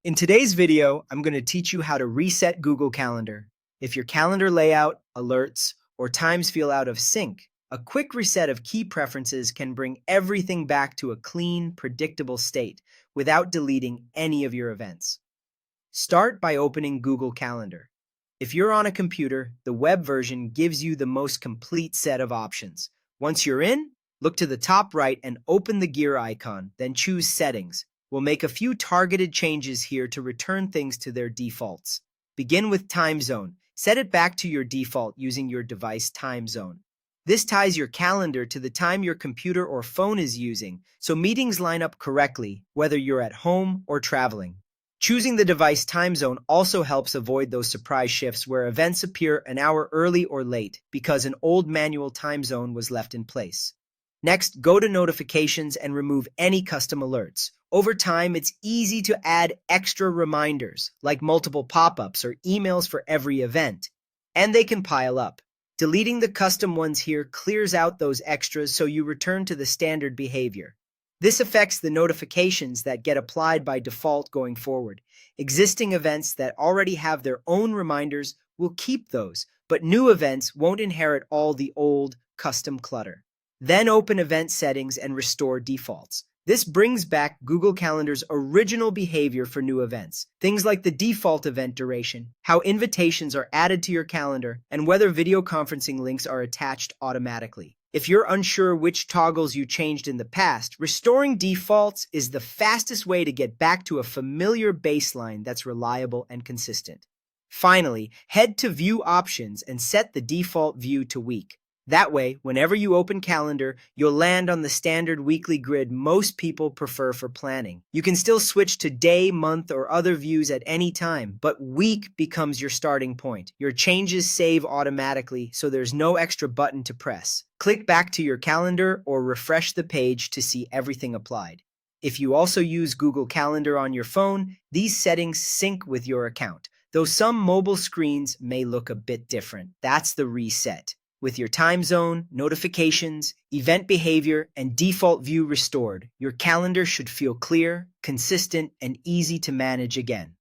In today's video, I'm going to teach you how to reset Google Calendar. If your calendar layout, alerts, or times feel out of sync, a quick reset of key preferences can bring everything back to a clean, predictable state without deleting any of your events. Start by opening Google Calendar. If you're on a computer, the web version gives you the most complete set of options. Once you're in, look to the top right and open the gear icon, then choose Settings. We'll make a few targeted changes here to return things to their defaults. Begin with time zone. Set it back to your default using your device time zone. This ties your calendar to the time your computer or phone is using, so meetings line up correctly, whether you're at home or traveling. Choosing the device time zone also helps avoid those surprise shifts where events appear an hour early or late because an old manual time zone was left in place. Next, go to Notifications and remove any custom alerts. Over time, it's easy to add extra reminders, like multiple pop-ups or emails for every event, and they can pile up. Deleting the custom ones here clears out those extras so you return to the standard behavior. This affects the notifications that get applied by default going forward. Existing events that already have their own reminders will keep those, but new events won't inherit all the old, custom clutter. Then open Event Settings and restore defaults. This brings back Google Calendar's original behavior for new events. Things like the default event duration, how invitations are added to your calendar, and whether video conferencing links are attached automatically. If you're unsure which toggles you changed in the past, restoring defaults is the fastest way to get back to a familiar baseline that's reliable and consistent. Finally, head to View Options and set the default view to week. That way, whenever you open Calendar, you'll land on the standard weekly grid most people prefer for planning. You can still switch to day, month, or other views at any time, but week becomes your starting point. Your changes save automatically, so there's no extra button to press. Click back to your calendar or refresh the page to see everything applied. If you also use Google Calendar on your phone, these settings sync with your account, though some mobile screens may look a bit different. That's the reset. With your time zone, notifications, event behavior, and default view restored, your calendar should feel clear, consistent, and easy to manage again.